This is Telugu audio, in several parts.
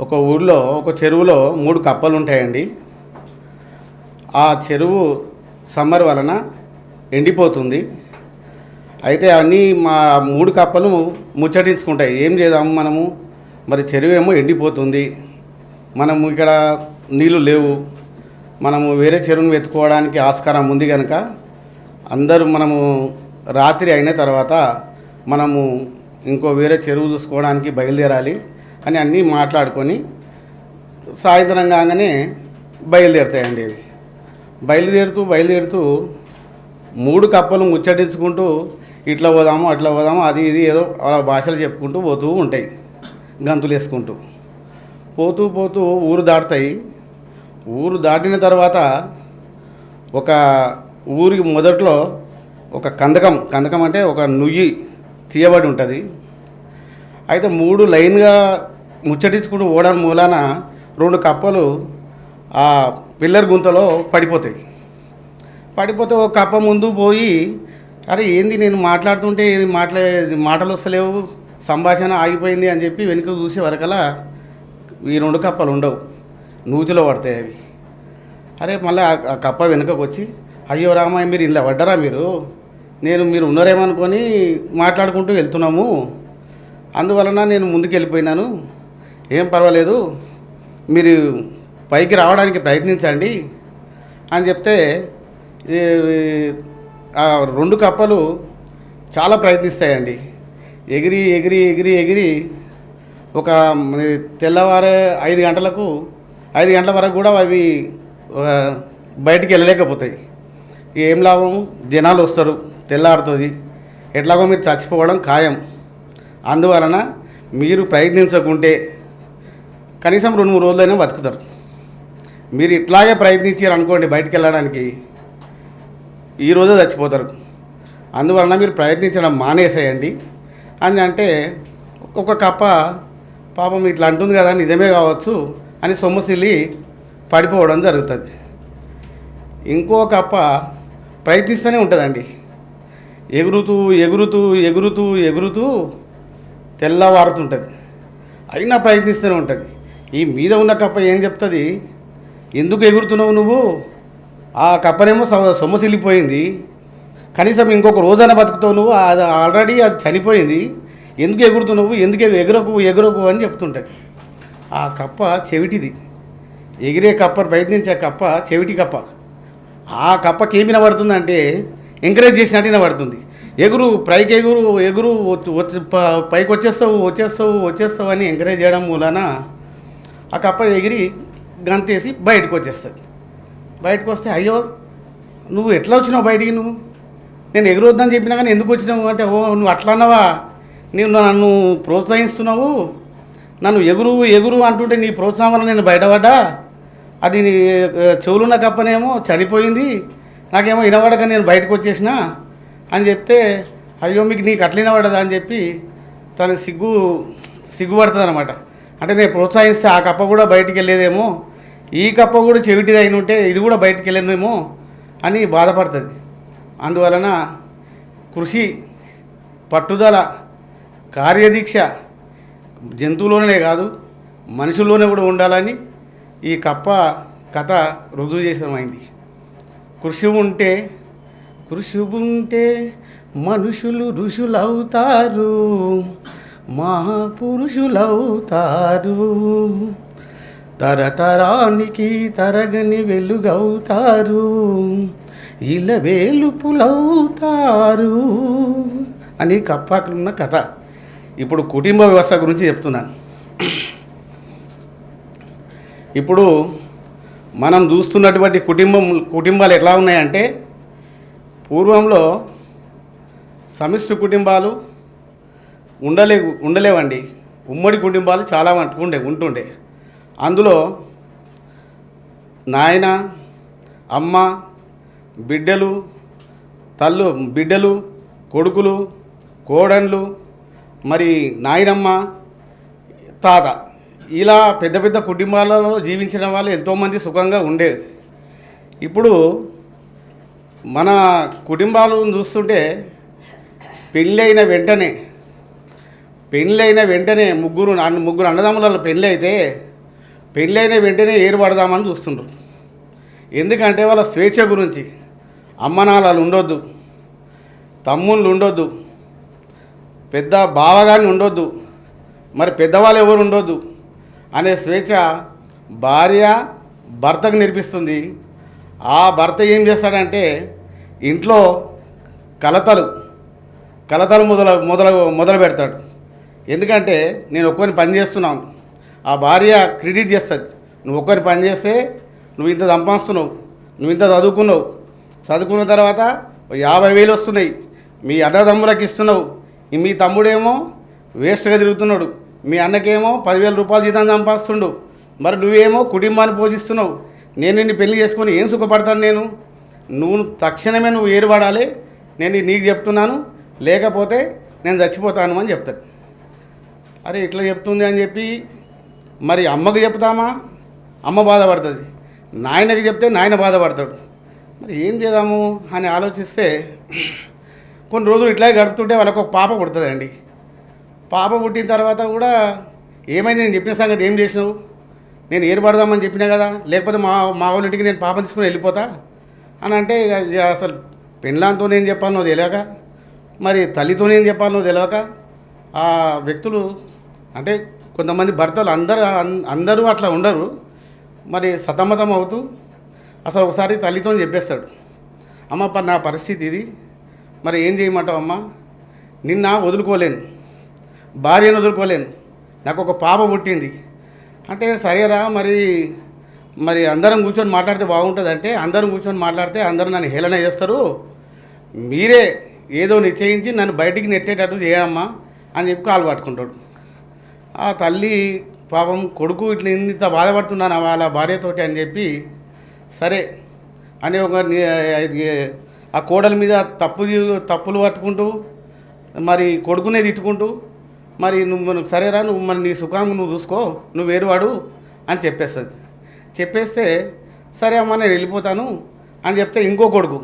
ఒక ఊర్లో ఒక చెరువులో 3 కప్పలు ఉంటాయండి. ఆ చెరువు సమ్మర్ వలన ఎండిపోతుంది. అయితే అన్నీ మా 3 కప్పలు ముచ్చటించుకుంటాయి. ఏం చేద్దాము మనము, మరి చెరువు ఏమో ఎండిపోతుంది, మనము ఇక్కడ నీళ్ళు లేవు, మనము వేరే చెరువును వెతుక్కోవడానికి ఆస్కారం ఉంది కనుక అందరూ మనము రాత్రి అయిన తర్వాత మనము ఇంకో వేరే చెరువు చూసుకోవడానికి బయలుదేరాలి అని అన్నీ మాట్లాడుకొని సాయంత్రం కాగానే బయలుదేరుతాయండి. అవి బయలుదేరుతూ 3 కప్పలు ముచ్చటించుకుంటూ ఇట్లా పోదాము అట్లా పోదాము అది ఇది ఏదో అలా భాషలు చెప్పుకుంటూ పోతూ ఉంటాయి, గంతులు వేసుకుంటూ పోతూ ఊరు దాటుతాయి. ఊరు దాటిన తర్వాత ఒక ఊరికి మొదట్లో ఒక కందకం అంటే ఒక నుయ్యి తీయబడి ఉంటుంది. అయితే 3 లైన్గా ముచ్చటించుకుంటూ ఓడడం మూలాన 2 కప్పలు ఆ పిల్లర్ గుంతలో పడిపోతాయి. ఒక కప్ప ముందు పోయి, అరే ఏంది నేను మాట్లాడుతుంటే మాటలు వస్తలేవు, సంభాషణ ఆగిపోయింది అని చెప్పి వెనుక చూసే వరకలా ఈ 2 కప్పలు ఉండవు, నూతిలో పడతాయి అవి. అరే మళ్ళీ ఆ కప్ప వెనుకకు వచ్చి, అయ్యో రామాయ మీరు ఇలా పడ్డరా, మీరు ఉన్నారేమనుకొని మాట్లాడుకుంటూ వెళ్తున్నాము, అందువలన నేను ముందుకు వెళ్ళిపోయినాను, ఏం పర్వాలేదు మీరు పైకి రావడానికి ప్రయత్నించండి అని చెప్తే ఆ 2 కప్పలు చాలా ప్రయత్నిస్తాయండి. ఎగిరి ఒక తెల్లవారే 5 గంటల వరకు కూడా అవి బయటికి వెళ్ళలేకపోతాయి. ఏం లాభం, జనాలు వస్తారు, తెల్లారుతుంది, ఎట్లాగో మీరు చచ్చిపోవడం ఖాయం. అందువలన మీరు ప్రయత్నించకుంటే కనీసం 2-3 రోజులైనా బతుకుతారు. మీరు ఇట్లాగే ప్రయత్నించారు అనుకోండి బయటికి వెళ్ళడానికి, ఈరోజే చచ్చిపోతారు. అందువలన మీరు ప్రయత్నించడం మానేసేయండి అని అంటే ఒక కప్ప పాపం ఇట్లా అంటుంది కదా, నిజమే కావచ్చు అని సొమ్మసిల్లి పడిపోవడం జరుగుతుంది. ఇంకో కప్ప ప్రయత్నిస్తూనే ఉంటుందండి, ఎగురుతూ తెల్లవారుతుంటుంది, అయినా ప్రయత్నిస్తూనే ఉంటుంది. ఈ మీద ఉన్న కప్ప ఏం చెప్తుంది, ఎందుకు ఎగురుతున్నావు నువ్వు, ఆ కప్పనేమో సొమ్మసిల్లిపోయింది, కనీసం ఇంకొక రోజైనా బతుకుతావు నువ్వు, అది ఆల్రెడీ అది చనిపోయింది, ఎందుకు ఎగురుతున్నావు, ఎందుకు ఎగురకు అని చెప్తుంటుంది. ఆ కప్ప చెవిటిది, ఎగిరే కప్ప, ప్రయత్నించే కప్ప చెవిటి కప్ప. ఆ కప్పకి ఏమి వినబడుతుందంటే ఎంకరేజ్ చేసినట్టు వినబడుతుంది. పైకి ఎగురు పైకి వచ్చేస్తావు అని ఎంకరేజ్ చేయడం మూలన ఆ కప్ప ఎగిరి గంతేసి బయటకు వచ్చేస్తుంది. బయటకు వస్తే, అయ్యో నువ్వు ఎట్లా వచ్చినావు బయటికి, నేను ఎగురొద్దని చెప్పినా కానీ ఎందుకు వచ్చినావు అంటే, ఓ నువ్వు అట్లా అన్నావా, నన్ను ప్రోత్సహిస్తున్నావు, నన్ను ఎగురు అంటుంటే నీ ప్రోత్సాహం వల్ల నేను బయటపడ్డా, అది చెవులున్న కప్పనేమో చనిపోయింది, నాకేమో వినబడక నేను బయటకు వచ్చేసిన అని చెప్తే, అయ్యో నీకు అట్లా వినబడదా అని చెప్పి తను సిగ్గుపడుతుంది అనమాట. అంటే నేను ప్రోత్సహిస్తే ఆ కప్ప కూడా బయటికి వెళ్ళేదేమో, ఈ కప్ప కూడా చెవిటిది అయిన ఉంటే ఇది కూడా బయటికి వెళ్ళేమో అని బాధపడుతుంది. అందువలన కృషి, పట్టుదల, కార్యదీక్ష జంతువులోనే కాదు మనుషుల్లోనే కూడా ఉండాలని ఈ కప్ప కథ రుజువు చేసినమైంది. కృషి ఉంటే మనుషులు ఋషులవుతారు, మహాపురుషులవుతారు, తరతరానికి తరగని వెలుగవుతారు, ఇలా వేలుపులవుతారు అని కప్పకున్న కథ. ఇప్పుడు కుటుంబ వ్యవస్థ గురించి చెప్తున్నాను. ఇప్పుడు మనం చూస్తున్నటువంటి కుటుంబాలు ఎట్లా ఉన్నాయంటే, పూర్వంలో సమిష్టి కుటుంబాలు ఉండలేవండి. ఉమ్మడి కుటుంబాలు చాలా ఉంటుండే. అందులో నాయన, అమ్మ, బిడ్డలు, కొడుకులు, కోడన్లు, మరి నాయనమ్మ, తాత, ఇలా పెద్ద పెద్ద కుటుంబాలలో జీవించిన వాళ్ళు ఎంతోమంది సుఖంగా ఉండేది. ఇప్పుడు మన కుటుంబాలను చూస్తుంటే పెళ్ళైన వెంటనే ముగ్గురు అన్నదమ్ములలో పెళ్ళి అయితే పెళ్ళైన వెంటనే ఏర్పడదామని చూస్తుండ్రు. ఎందుకంటే వాళ్ళ స్వేచ్ఛ గురించి. అమ్మనాన్నలు ఉండొద్దు, తమ్ముళ్ళు ఉండొద్దు, పెద్ద బావగాని ఉండొద్దు, మరి పెద్దవాళ్ళు ఎవరు ఉండొద్దు అనే స్వేచ్ఛ భార్య భర్తకు నేర్పిస్తుంది. ఆ భర్త ఏం చేస్తాడంటే ఇంట్లో కలతలు మొదలు పెడతాడు. ఎందుకంటే నేను ఒక్కరిని పని చేస్తున్నాను, ఆ భార్య క్రెడిట్ చేస్తుంది. నువ్వు ఒక్కరిని పని చేస్తే నువ్వు ఇంత సంపాదిస్తున్నావు, నువ్వు ఇంత చదువుకున్న తర్వాత 50,000 వస్తున్నాయి, మీ అన్నదమ్ములకు ఇస్తున్నావు, మీ తమ్ముడేమో వేస్ట్గా తిరుగుతున్నాడు, మీ అన్నకేమో 10,000 రూపాయలు జీతం సంపాదిస్తుండు, మరి నువ్వేమో కుటుంబాన్ని పోషిస్తున్నావు, నేను నిన్ను పెళ్లి చేసుకొని ఏం సుఖపడతాను? నువ్వు తక్షణమే ఏర్పడాలి, నేను నీకు చెప్తున్నాను, లేకపోతే నేను చచ్చిపోతాను అని చెప్తాడు. అరే ఇట్లా చెప్తుంది అని చెప్పి మరి అమ్మకు చెప్తామా, అమ్మ బాధపడుతుంది, నాయనకి చెప్తే నాయన బాధపడతాడు. మరి ఏం చేద్దాము అని ఆలోచిస్తే కొన్ని రోజులు ఇట్లాగే గడుపుతుంటే వాళ్ళకు ఒక పాప పుడుతుందండి. పాప పుట్టిన తర్వాత కూడా ఏమైంది, నేను చెప్పిన సంగతి ఏం చేసినావు, నేను ఏర్పడదామని చెప్పినా కదా, లేకపోతే మా వాళ్ళ ఇంటికి నేను పాపం తీసుకుని వెళ్ళిపోతా అని అంటే అసలు పెళ్ళాంతో నేను చెప్పాను తెలియక, మరి తల్లితో నేను చెప్పాను తెలియక ఆ వ్యక్తులు అంటే కొంతమంది భర్తలు అందరూ అట్లా ఉండరు, మరి సతమతం అవుతూ అసలు ఒకసారి తల్లితో చెప్పేస్తాడు, అమ్మ నా పరిస్థితి ఇది, మరి ఏం చేయమంటావు అమ్మ, నిన్న వదులుకోలేను, భార్యను వదులుకోలేను, నాకు ఒక పాప పుట్టింది అంటే సరేరా మరి అందరం కూర్చొని మాట్లాడితే బాగుంటుంది అంటే, అందరం కూర్చొని మాట్లాడితే అందరూ నన్ను హేళన చేస్తారు, మీరే ఏదో నిశ్చయించి నన్ను బయటికి నెట్టేటట్టు చేయమ్మా అని చెప్పి కాలు పట్టుకుంటాడు. ఆ తల్లి పాపం కొడుకు ఇట్లా ఇంత బాధపడుతున్నాను వాళ్ళ భార్యతోటి అని చెప్పి సరే అని ఒక ఆ కోడల మీద తప్పులు పట్టుకుంటూ మరి కొడుకునే తిట్టుకుంటూ మరి నువ్వు సరేరా, నువ్వు మరి నీ సుఖం నువ్వు చూసుకో, నువ్వు వేరువాడు అని చెప్పేస్తే సరే అమ్మ నేను వెళ్ళిపోతాను అని చెప్తే ఇంకో కొడుకు,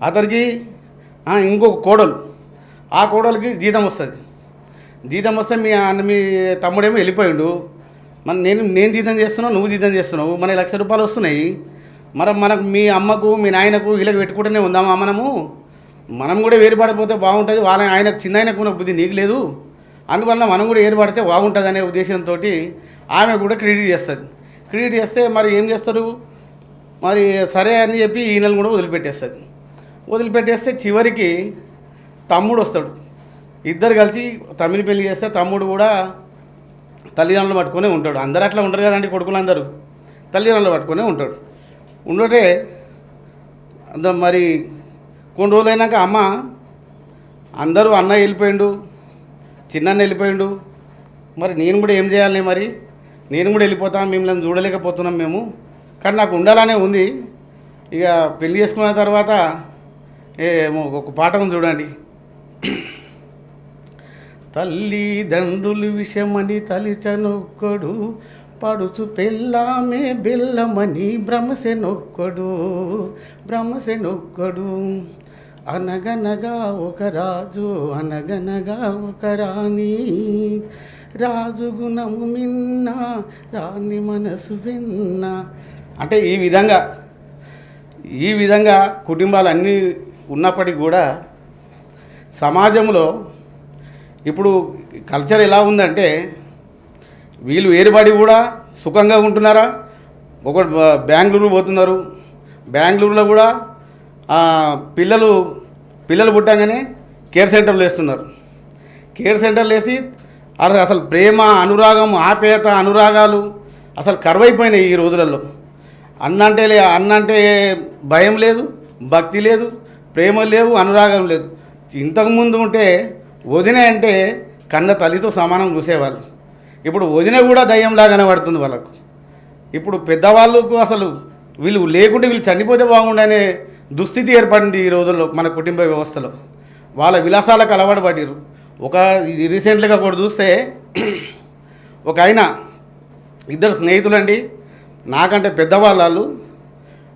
అతనికి ఇంకొక కోడలు, ఆ కోడలికి జీతం వస్తుంది. జీతం వస్తే మీ తమ్ముడేమో వెళ్ళిపోయిండు, మరి నేను జీతం చేస్తున్నావు, నువ్వు జీతం చేస్తున్నావు, మన 1,00,000 రూపాయలు వస్తున్నాయి, మనకు మీ అమ్మకు మీ నాయనకు వీళ్ళకి పెట్టుకుంటూనే ఉందామా, మనం కూడా వేరుపడిపోతే బాగుంటుంది, ఆయనకు చిన్న ఆయనకు ఉన్న బుద్ధి నీకు లేదు, అందువల్ల మనం కూడా ఏర్పడితే బాగుంటుంది అనే ఉద్దేశంతో ఆమె కూడా క్రెడిట్ చేస్తే మరి ఏం చేస్తారు, మరి సరే అని చెప్పి ఈయనలు కూడా వదిలిపెట్టేస్తే చివరికి తమ్ముడు వస్తాడు. ఇద్దరు కలిసి తమ్మిని పెళ్లి చేస్తే తమ్ముడు కూడా తల్లిదండ్రులు పట్టుకునే ఉంటాడు. అందరూ అట్లా ఉంటారు కదండి, కొడుకులందరూ తల్లిదండ్రులు పట్టుకునే ఉండటే మరి కొన్ని రోజులైనాక అమ్మ అందరూ అన్న వెళ్ళిపోయిండు, చిన్న వెళ్ళిపోయిండు, మరి నేను కూడా ఏం చేయాలి, మరి నేను కూడా వెళ్ళిపోతాను, మిమ్మల్ని చూడలేకపోతున్నాం మేము, కానీ నాకు ఉండాలనే ఉంది. ఇక పెళ్లి చేసుకున్న తర్వాత ఒక పాఠం చూడండి, తల్లిదండ్రులు విషమని తలిచనొక్కడు, పడుచు పెళ్ళామే బెల్లమని భ్రమసెనొక్కడు, అనగనగా ఒక రాజు అనగనగా ఒక రాణి, రాజు గుణము మిన్న రాణి మనసు విన్న అంటే ఈ విధంగా కుటుంబాలు అన్నీ ఉన్నప్పటికీ కూడా సమాజంలో ఇప్పుడు కల్చర్ ఎలా ఉందంటే వీళ్ళు వేరుపడి కూడా సుఖంగా ఉంటున్నారా, ఒకటి బెంగళూరు పోతున్నారు, బెంగళూరులో కూడా పిల్లలు పుట్టంగానే కేర్ సెంటర్లు వేస్తున్నారు. కేర్ సెంటర్లు వేసి అసలు ప్రేమ అనురాగం ఆప్యాయత అనురాగాలు అసలు కరువైపోయినాయి ఈ రోజులలో. అన్నంటే భయం లేదు, భక్తి లేదు, ప్రేమ లేవు, అనురాగం లేదు. ఇంతకుముందు ఉంటే వదిన అంటే కన్న తల్లితో సమానం చూసేవాళ్ళు, ఇప్పుడు వదిన కూడా దయ్యంలాగానే పడుతుంది వాళ్ళకు. ఇప్పుడు పెద్దవాళ్ళకు అసలు వీళ్ళు లేకుంటే వీళ్ళు చనిపోతే బాగుండనే దుస్థితి ఏర్పడింది ఈ రోజుల్లో మన కుటుంబ వ్యవస్థలో. వాళ్ళ విలాసాలకు అలవాటు పడ్డారు. రీసెంట్గా కూడా చూస్తే ఒక ఆయన ఇద్దరు స్నేహితులండి, నాకంటే పెద్దవాళ్ళు,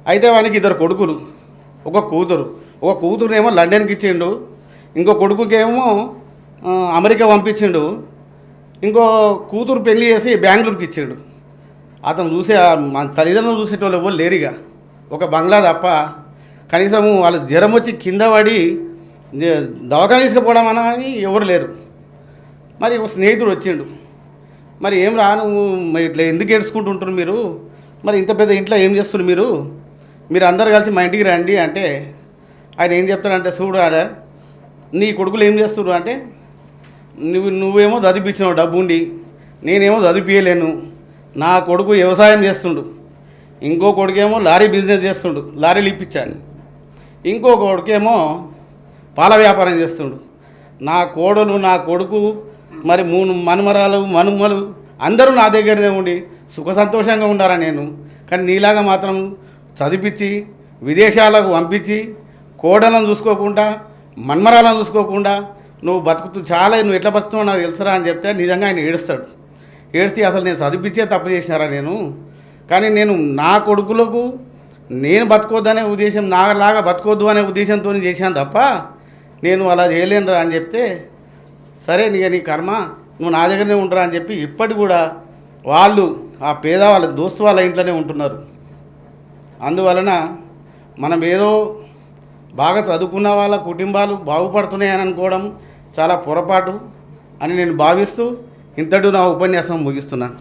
అయితే వానికి 2 కొడుకులు, ఒక కూతురునేమో లండన్కి ఇచ్చిండు, ఇంకో కొడుకుకేమో అమెరికా పంపించిండు, ఇంకో కూతురు పెళ్లి చేసి బెంగళూరుకి ఇచ్చిండు. అతను చూసే మన తల్లిదండ్రులు చూసేటోళ్ళు ఎవరు లేరుగా, ఒక బంగ్లా తప్ప. కనీసం వాళ్ళు జ్వరం వచ్చి కింద పడి దవాఖాన తీసుకుపోవడం అని ఎవరు లేరు. మరి ఒక స్నేహితుడు వచ్చిండు, మరి ఏం రా నువ్వు ఇట్లా ఎందుకు ఏడ్చుకుంటుంటారు మీరు, మరి ఇంత పెద్ద ఇంట్లో ఏం చేస్తున్నారు మీరు అందరు కలిసి మా ఇంటికి రండి అంటే ఆయన ఏం చెప్తాడంటే, చూడు ఆడ నీ కొడుకులు ఏం చేస్తున్నారు అంటే, నువ్వేమో చదివించినావు డబ్బు ఉండి, నేనేమో చదివించలేను. నా కొడుకు వ్యవసాయం చేస్తుండు, ఇంకో కొడుకేమో లారీ బిజినెస్ చేస్తుండు, లారీలు ఇప్పించాను. ఇంకో కొడుకేమో పాల వ్యాపారం చేస్తుండు. నా కోడలు నా కొడుకు మరి 3 మనుమరాలు మనుమలు అందరూ నా దగ్గరనే ఉండి సుఖ సంతోషంగా ఉన్నారా నేను. కానీ నీలాగా మాత్రం చదివించి విదేశాలకు పంపించి కోడలను చూసుకోకుండా మన్మరాలను చూసుకోకుండా నువ్వు నువ్వు ఎట్లా బతుకుతున్నావు నాకు తెలుసురా అని చెప్తే నిజంగా ఆయన ఏడుస్తాడు. ఏడిస్తే అసలు నేను చదివించే తప్పు చేసినారా నేను, కానీ నేను నా కొడుకులకు నేను బతకొద్దనే ఉద్దేశం, నాలాగా బతకొద్దు అనే ఉద్దేశంతో చేశాను తప్ప నేను అలా చేయలేనురా అని చెప్తే, సరే నీ కర్మ, నువ్వు నా దగ్గరనే ఉండరా అని చెప్పి ఇప్పటి కూడా వాళ్ళు ఆ వాళ్ళ దోస్తు వాళ్ళ ఇంట్లోనే ఉంటున్నారు. అందువలన మనం ఏదో బాగా చదువుకున్న వాళ్ళ కుటుంబాలు బాగుపడుతున్నాయని అనుకోవడం చాలా పొరపాటు అని నేను భావిస్తూ ఇంతటి నా ఉపన్యాసం ముగిస్తున్నాను.